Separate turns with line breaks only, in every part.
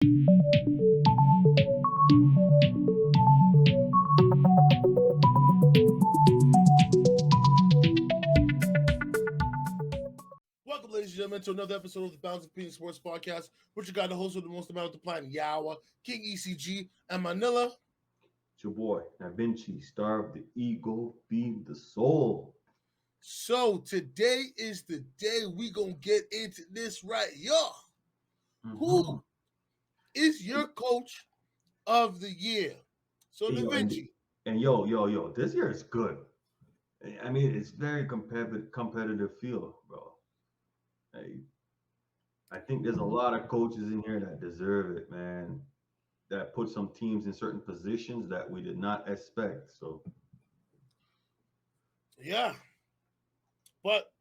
Welcome, ladies and gentlemen, to another episode of the Balance of Opinion Sports Podcast, which you got the host with the most amount of the planet, Yawa, King ECG, and Manila.
It's your boy, Da Vinci, star of the ego, being the soul.
So today is the day we gonna get into this right, yo. Who is your coach of the year? So Da Vinci.
And yo, this year is good. I mean, it's very competitive field, bro. I think there's a lot of coaches in here that deserve it, man. That put some teams in certain positions that we did not expect. So,
yeah. But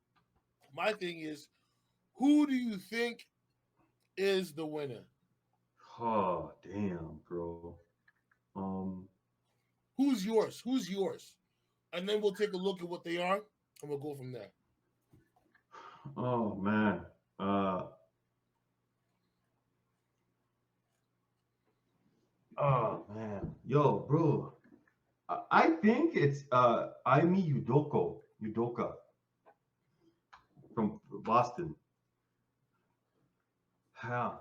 my thing is, who do you think is the winner?
oh damn, bro.
Who's yours? Who's yours? And then we'll take a look at what they are, and we'll go from there.
Oh man. Oh man, yo, bro. I think it's Aimi Udoka from Boston.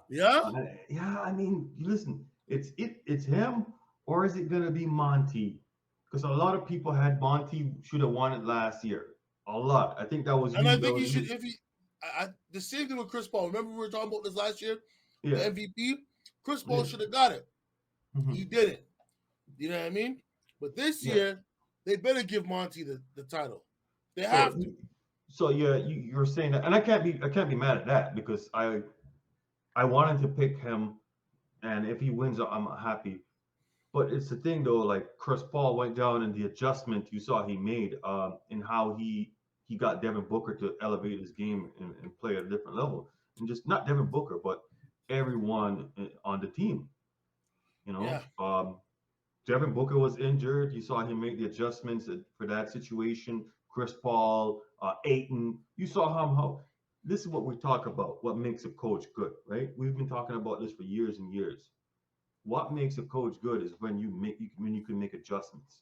Yeah?
Yeah. I mean, listen, it's him, or is it gonna be Monty? Because a lot of people had Monty should have won it last year. A lot. I think that was.
And I think he should. If he, the same thing with Chris Paul. Remember we were talking about this last year.
Yeah.
The MVP. Chris Paul should have got it.
Mm-hmm.
He didn't. You know what I mean? But this year, they better give Monty the title. They have to.
So yeah, you're saying that, and I can't be mad at that because I wanted to pick him, and if he wins, I'm happy. But it's the thing though, like Chris Paul went down and the adjustment you saw he made, in how he got Devin Booker to elevate his game and play at a different level, and just not Devin Booker, but everyone on the team. You know,
Yeah.
Devin Booker was injured. You saw him make the adjustments for that situation. Chris Paul, Ayton. You saw how. This is what we talk about. What makes a coach good, right? We've been talking about this for years and years. What makes a coach good is when you can make adjustments.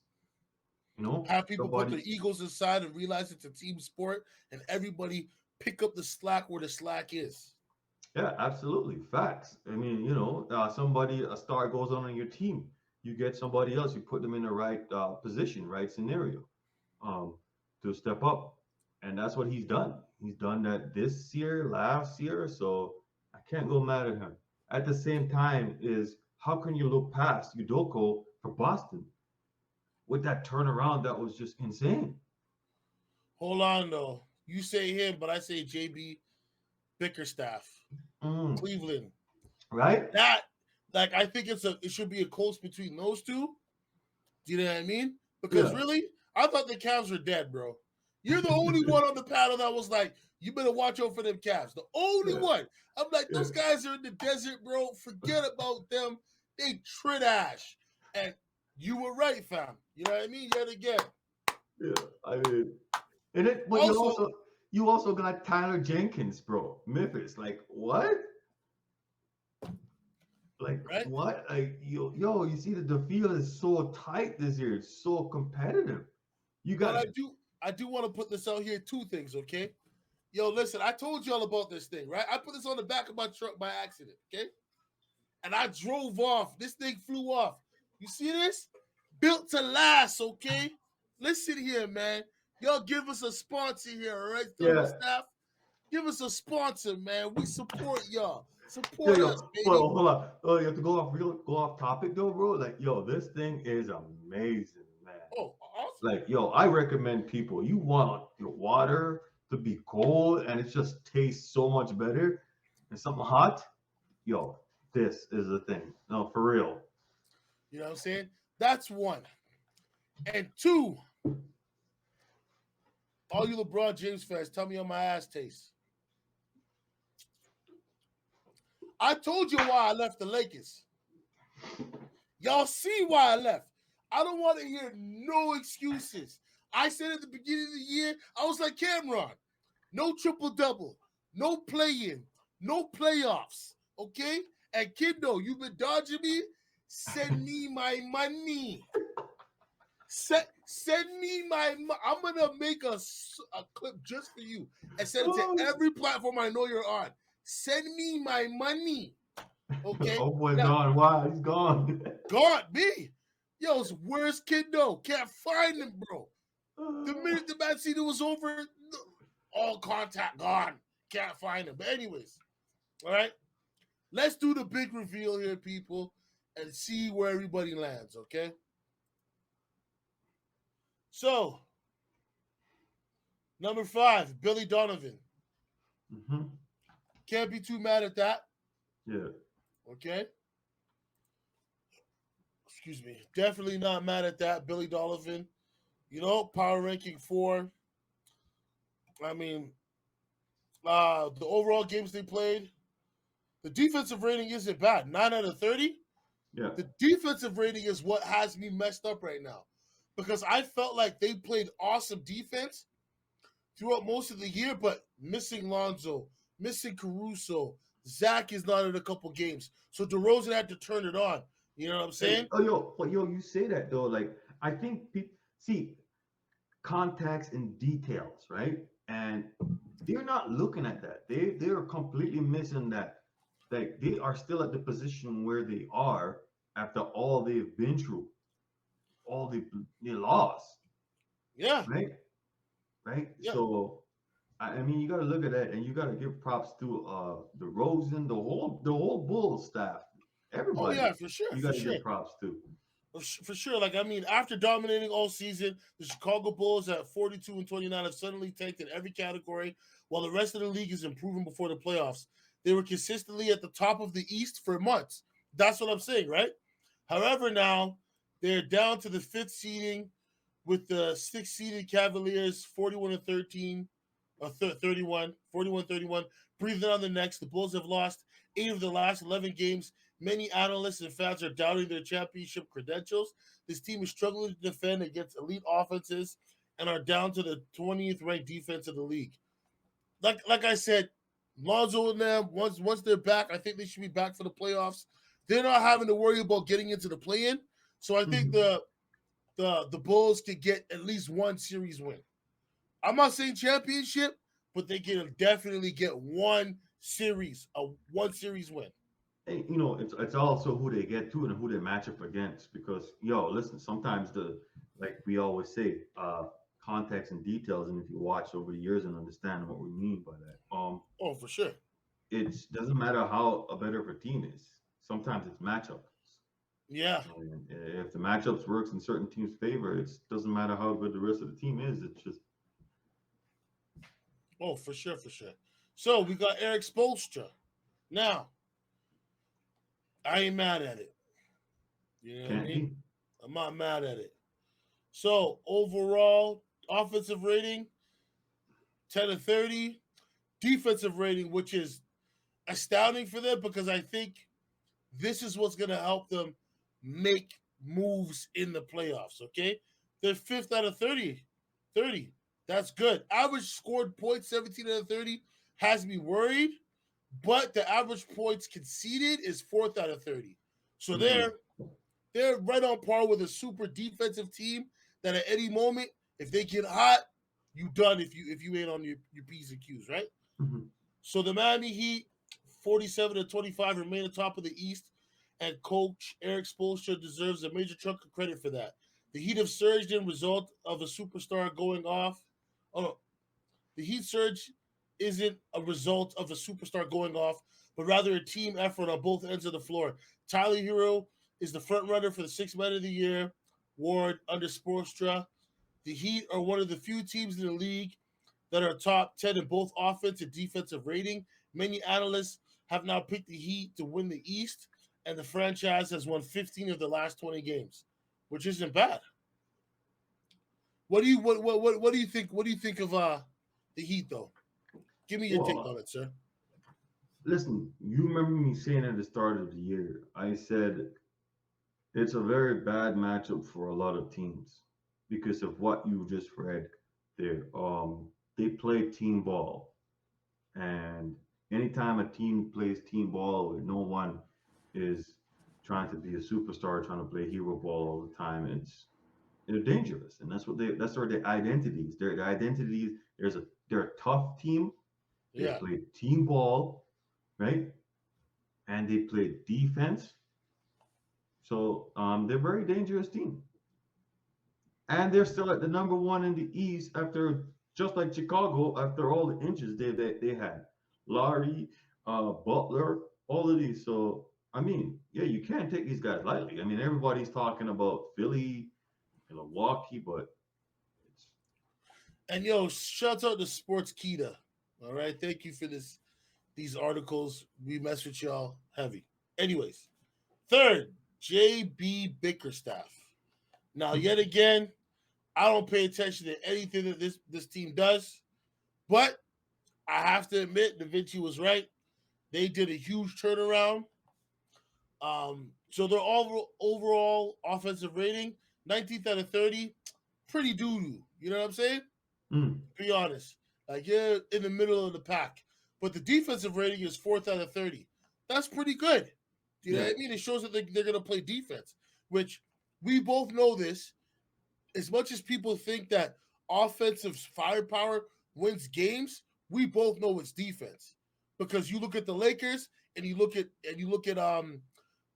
You know,
have people put their egos aside and realize it's a team sport, and everybody pick up the slack where the slack is.
Yeah, absolutely, facts. I mean, a star goes on your team. You get somebody else. You put them in the right position, right scenario, to step up, and that's what he's done. He's done that this year, last year, so I can't go mad at him. At the same time, is how can you look past Udoko for Boston with that turnaround that was just insane?
Hold on, though. You say him, but I say JB Bickerstaff, Cleveland.
Right?
I think it should be a close between those two. Do you know what I mean? Because really, I thought the Cavs were dead, bro. You're the only one on the panel that was like, you better watch out for them Cavs. The only one. I'm like, those guys are in the desert, bro. Forget about them. They trash. And you were right, fam. You know what I mean? Yet again.
Yeah, I mean, and it. But you also got Tyler Jenkins, bro. Memphis, like what? Like right? What? Like you see that the field is so tight this year. It's so competitive. You got.
But I do want to put this out here. Two things, okay? Yo, listen, I told y'all about this thing, right? I put this on the back of my truck by accident, okay? And I drove off. This thing flew off. You see this? Built to last, okay? Listen here, man. Y'all give us a sponsor here, all right? Staff, give us a sponsor, man. We support y'all. Support us, baby.
Hold on. Oh, you have to go off topic though, bro. Like, this thing is amazing, man.
Oh, awesome.
Like, I recommend people. You want your water to be cold and it just tastes so much better and something hot. This is the thing. No, for real.
You know what I'm saying? That's one. And two, all you LeBron James fans, tell me how my ass tastes. I told you why I left the Lakers. Y'all see why I left. I don't want to hear no excuses. I said at the beginning of the year, I was like, Cameron, no triple-double, no play-in, no playoffs, okay? And kiddo, you've been dodging me. Send me my money. Send me my. I'm gonna make a clip just for you and send it to
Oh,
every platform I know you're on. Send me my money. Okay.
oh boy,
Now,
gone. Why? He's gone.
God, me. Yo, it's worst kiddo. Can't find him, bro. The minute the bad season was over, all contact gone. Can't find him. But anyways, all right. Let's do the big reveal here, people, and see where everybody lands. Okay. So, number 5, Billy Donovan.
Hmm.
Can't be too mad at that.
Yeah.
Okay. Excuse me. Definitely not mad at that. Billy Donovan. Power ranking 4. I mean, the overall games they played, the defensive rating isn't bad. 9 out of 30.
Yeah.
The defensive rating is what has me messed up right now because I felt like they played awesome defense throughout most of the year, but missing Lonzo, missing Caruso, Zach is not in a couple games, so DeRozan had to turn it on. You know what I'm
Hey,
saying?
oh yo, but yo, you say that though. Like I think people see context and details, right? And they're not looking at that. They're completely missing that. Like they are still at the position where they are after all they've been through, all they lost,
Yeah,
right? Right.
yeah.
So I mean, you got to look at that, and you got to give props to the Rosen, the whole Bulls staff,
Oh
everybody.
yeah, for sure,
You
for
got to
sure.
give props to.
For sure. Like I mean, after dominating all season, the Chicago Bulls at 42-29 have suddenly tanked in every category, while the rest of the league is improving before the playoffs. They were consistently at the top of the East for months. That's what I'm saying, right? However, now they're down to the fifth seeding with the sixth seeded Cavaliers 41-13 or 31, 41-31, breathing on the necks. The Bulls have lost 8 of the last 11 games. Many analysts and fans are doubting their championship credentials. This team is struggling to defend against elite offenses and are down to the 20th ranked defense of the league. Like I said, Lonzo and them, once they're back, I think they should be back for the playoffs. They're not having to worry about getting into the play-in. So I think
Mhm.
the Bulls could get at least one series win. I'm not saying championship, but they can definitely get one series win.
And it's also who they get to and who they match up against. Because listen, sometimes like we always say, context and details, and if you watch over the years and understand what we mean by that,
Oh, for sure.
it doesn't matter how a better of a team is. Sometimes it's matchups.
Yeah.
And if the matchups works in certain teams' favor, it doesn't matter how good the rest of the team is. It's just
Oh, for sure, for sure. So we got Eric Spoelstra. Now, I ain't mad at it. You know what I
can't
mean?
be.
I'm not mad at it. So overall offensive rating, 10 to 30. Defensive rating, which is astounding for them because I think this is what's going to help them make moves in the playoffs. Okay. They're fifth out of 30. 30. That's good. Average scored points, 17 out of 30, has me worried, but the average points conceded is fourth out of 30. So
Mm-hmm.
they're right on par with a super defensive team that at any moment, if they get hot, you done if you ain't on your P's and Q's, right?
Mm-hmm.
So the Miami Heat, 47-25, remain atop of the East, and coach Eric Spoelstra deserves a major chunk of credit for that. The Heat have surged in result of a superstar going off. Oh no, the Heat surge isn't a result of a superstar going off, but rather a team effort on both ends of the floor. Tyler Hero is the front runner for the Sixth Man of the Year award under Spoelstra. The Heat are one of the few teams in the league that are top 10 in both offense and defensive rating. Many analysts have now picked the Heat to win the East, and the franchise has won 15 of the last 20 games, which isn't bad. What do you think? What do you think of the Heat though? Give me your take on
Well,
it, sir.
listen, you remember me saying at the start of the year, I said it's a very bad matchup for a lot of teams because of what you just read there. They play team ball, and anytime a team plays team ball with no one is trying to be a superstar, trying to play hero ball all the time. And they're dangerous, and that's sort of their identities. Their identities. They're a tough team. They
Yeah.
play team ball, right? And they play defense. So they're a very dangerous team. And they're still at the number one in the East after just like Chicago after all the inches they had. Laurie, Butler, all of these. So I mean, yeah, you can't take these guys lightly. I mean, everybody's talking about Philly and Milwaukee, but it's
And yo, shout out to Sports Kita. All right. Thank you for these articles. We mess with y'all heavy. Anyways, third, JB Bickerstaff. Now, yet again, I don't pay attention to anything that this team does, but I have to admit, Da Vinci was right. They did a huge turnaround. So their overall offensive rating, 19th out of 30, pretty doo doo. You know what I'm saying?
mm,
Be honest. Like you're in the middle of the pack. But the defensive rating is 4th out of 30. That's pretty good. You know
yeah.
what I mean? It shows that they're going to play defense, which we both know this. As much as people think that offensive firepower wins games, we both know it's defense. Because you look at the Lakers and you look at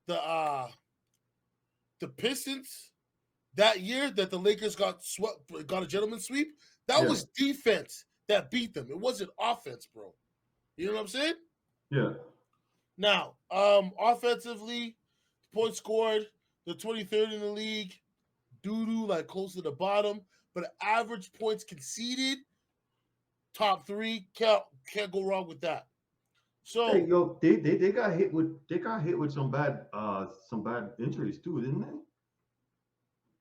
the uh the Pistons that year that the Lakers got a gentleman's sweep, that
Yeah,
was defense that beat them. It wasn't offense, bro. You know what I'm saying?
yeah.
Now, offensively, points scored, the 23rd in the league, doo doo, like close to the bottom, but average points conceded, top three, can't go wrong with that.
Hey,
So
yo, they got hit with some bad injuries too, didn't they?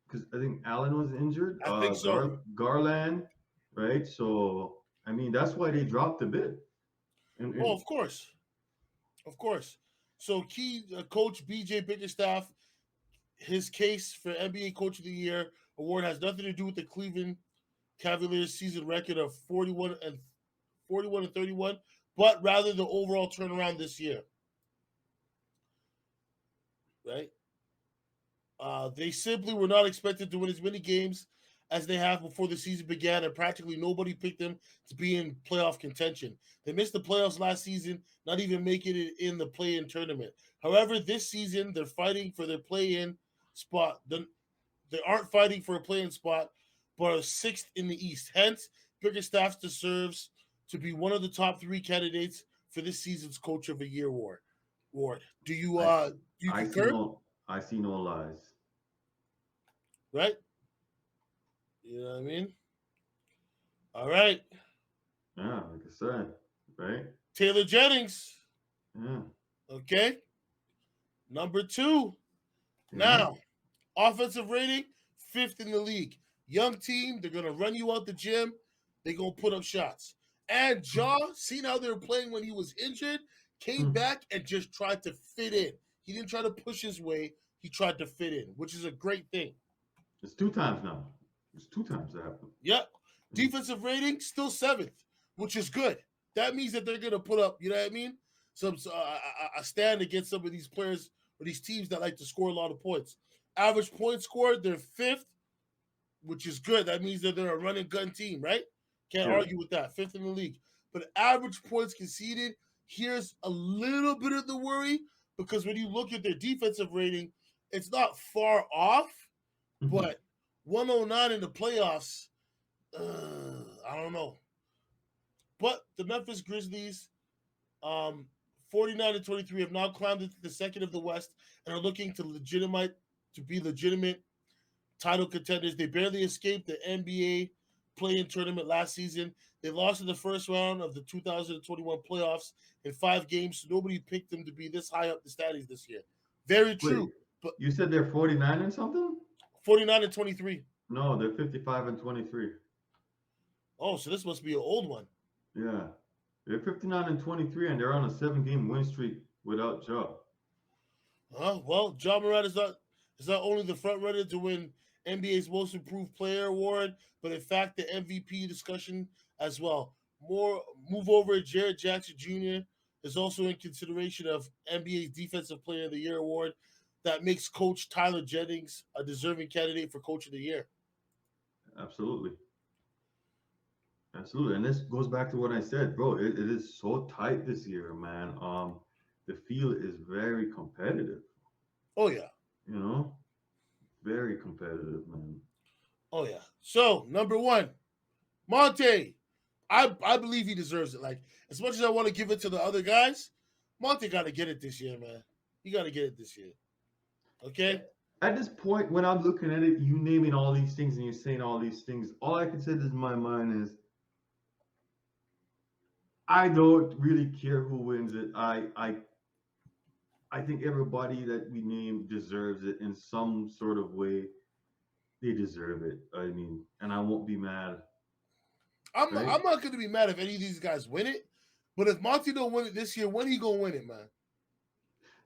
Because I think Allen was injured,
I think so.
Garland, right? So I mean that's why they dropped a bit.
Oh,
And
of course, of course. So key coach BJ Bickerstaff, his case for NBA Coach of the Year award has nothing to do with the Cleveland Cavaliers season record of 41 and 31, but rather the overall turnaround this year. Right? They simply were not expected to win as many games as they have before the season began, and practically nobody picked them to be in playoff contention. They missed the playoffs last season, not even making it in the play-in tournament. However, this season they're fighting for their play-in spot. They aren't fighting for a play-in spot, but are sixth in the East. Hence, Bickerstaff deserves to be one of the top three candidates for this season's Coach of the Year award. Ward,
I see,
do you
I see
concur?
no, I see no lies.
Right? You know what I mean? All right.
Yeah, like I said, right?
Taylor Jennings.
Yeah,
Okay. Number two.
yeah.
Now, offensive rating, fifth in the league. Young team, they're gonna run you out the gym. They're gonna put up shots. And Jaw, seen how they were playing when he was injured, came
Hmm.
back and just tried to fit in. He didn't try to push his way. He tried to fit in, which is a great thing.
It's two times now. It's two times that happened.
Yep.
Hmm.
Defensive rating still seventh, which is good. That means that they're gonna put up, you know what I mean, some a stand against some of these players or these teams that like to score a lot of points. Average point scored, they're fifth, which is good. That means that they're a running gun team, right? Can't
Yeah.
argue with that. Fifth in the league. But average points conceded, here's a little bit of the worry because when you look at their defensive rating, it's not far off,
Hmm.
but 109 in the playoffs, I don't know. But the Memphis Grizzlies, um, 49 and 23, have now climbed into the second of the West and are looking to be legitimate title contenders. They barely escaped the NBA play-in tournament last season. They lost in the first round of the 2021 playoffs in 5 games. So nobody picked them to be this high up the standings this year. Very
Wait,
true. But
you said they're 49 and something?
49 and 23.
No, they're 55 and 23.
Oh, so this must be an old one.
Yeah. They're 59 and 23, and they're on a 7 game win streak without Joe.
Well, John Morant is not only the front runner to win NBA's Most Improved Player award, but in fact the MVP discussion as well. More move over Jared Jackson Jr. is also in consideration of NBA's Defensive Player of the Year award that makes Coach Tyler Jennings a deserving candidate for Coach of the Year.
Absolutely. Absolutely. And this goes back to what I said, bro. It is so tight this year, man. The field is very competitive,
Oh yeah.
you know? Very competitive, man.
Oh yeah. So number one, Monte. I believe he deserves it. Like as much as I want to give it to the other guys, Monte got to get it this year, man. He got to get it this year. Okay.
At this point, when I'm looking at it, you naming all these things and you're saying all these things, all I can say in my mind is I don't really care who wins it. I think everybody that we name deserves it in some sort of way. They deserve it. I mean, and I won't be mad, right?
I'm not going to be mad if any of these guys win it, but if Monty don't win it this year, when he gonna win it, man?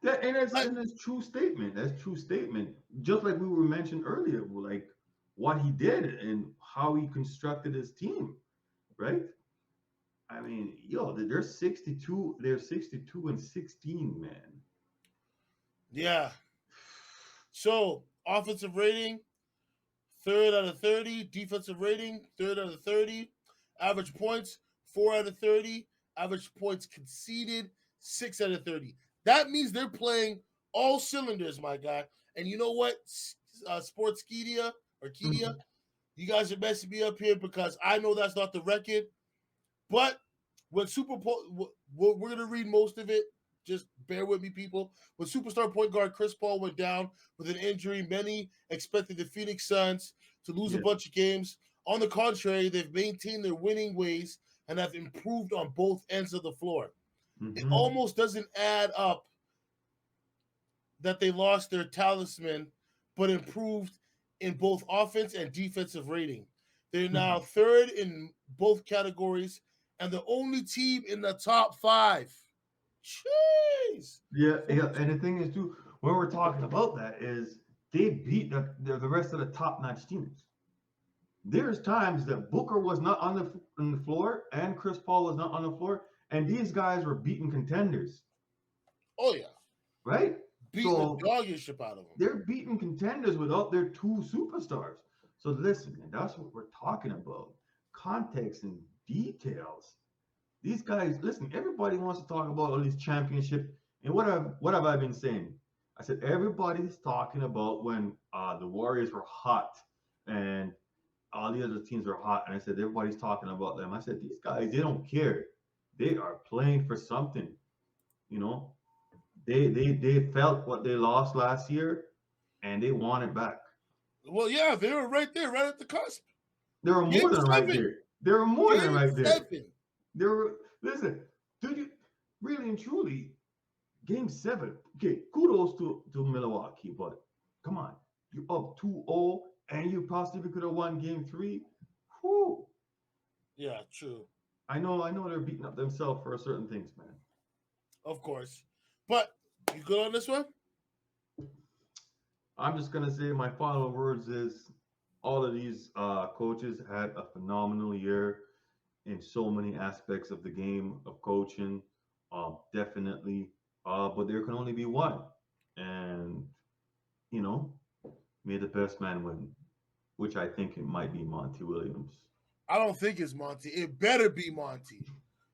That
Like,
and that's true statement. That's true statement. Just like we were mentioned earlier, like what he did and how he constructed his team, right? I mean, yo, they're 62. They're 62 and 16, man.
yeah. So offensive rating, third out of 30. Defensive rating, third out of 30. Average points, 4 out of 30. Average points conceded, 6 out of 30. That means they're playing all cylinders, my guy. And you know what, Sportskedia or Kedia,
Mhm.
you guys are messing me up here because I know that's not the record. But when we're gonna read most of it. Just bear with me, people. When superstar point guard Chris Paul went down with an injury, many expected the Phoenix Suns to lose a
Yeah.
bunch of games. On the contrary, they've maintained their winning ways and have improved on both ends of the floor. It
Hmm.
almost doesn't add up that they lost their talisman, but improved in both offense and defensive rating. They're now third in both categories and the only team in the top five. Jeez.
Yeah, yeah. And the thing is, too, when we're talking about that, is they beat the rest of the top-notch teams. There's times that Booker was not on the floor and Chris Paul was not on the floor, and these guys were beating contenders,
Oh yeah,
right?
beating the
So
doggish out of them.
they're beating contenders without their two superstars. So listen, man, that's what we're talking about. Context and details. These guys, listen, everybody wants to talk about all these championship. And what have I been saying? I said everybody's talking about when the Warriors were hot and all the other teams were hot. And I said everybody's talking about them. I said these guys, they don't care. They are playing for something. You know, they felt what they lost last year and they want it back.
Well, yeah, they were right there, right at the cusp.
They were
Game
more than right
seven.
there. They were more than
Game
right there.
seven.
They were listen, do you really and truly game seven? Okay, kudos to Milwaukee, but come on, you up 2-0 and you possibly could have won game three. Whew.
Yeah, true.
I know they're beating up themselves for certain things, man.
Of course. But you good on this one?
I'm just gonna say my final words is all of these coaches had a phenomenal year in so many aspects of the game of coaching. Definitely, but there can only be one, and you know, may the best man win, which I think it might be Monty Williams.
I don't think it's Monty. It better be Monty.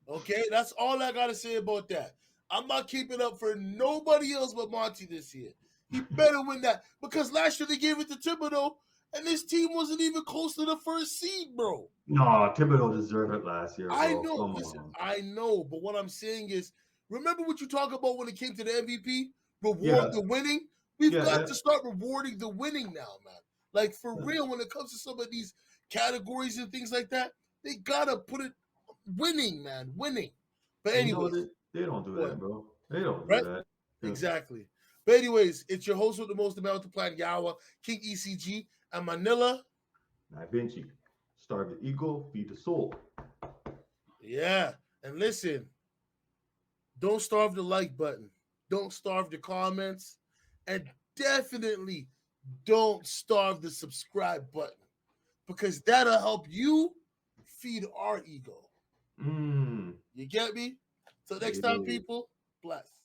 Okay, that's all I gotta say about that. I'm not keeping up for nobody else but Monty this year. He better win that because last year they gave it to Thibodeau, and this team wasn't even close to the first seed, bro.
No, Thibodeau deserved it last year,
I
bro.
know.
Come
Listen,
on.
I know, but what I'm saying is, remember what you talk about when it came to the MVP? Reward
Yeah,
the winning. We've
yeah,
got to start rewarding the winning now, man. Like for
yeah.
real, when it comes to some of these categories and things like that, they gotta put it winning, man, winning. But
And you know
anyways,
they don't do
go ahead.
that, bro. They don't do
Right?
that. Yeah.
Exactly. But anyways, it's your host with the most amount to plan, Yawa, King ECG, and Manila.
Da Vinci, starve the ego, feed the soul.
Yeah. And listen, don't starve the like button. Don't starve the comments. And definitely don't starve the subscribe button because that'll help you feed our ego.
Mm.
You get me? Till next time,
Yeah.
people, bless.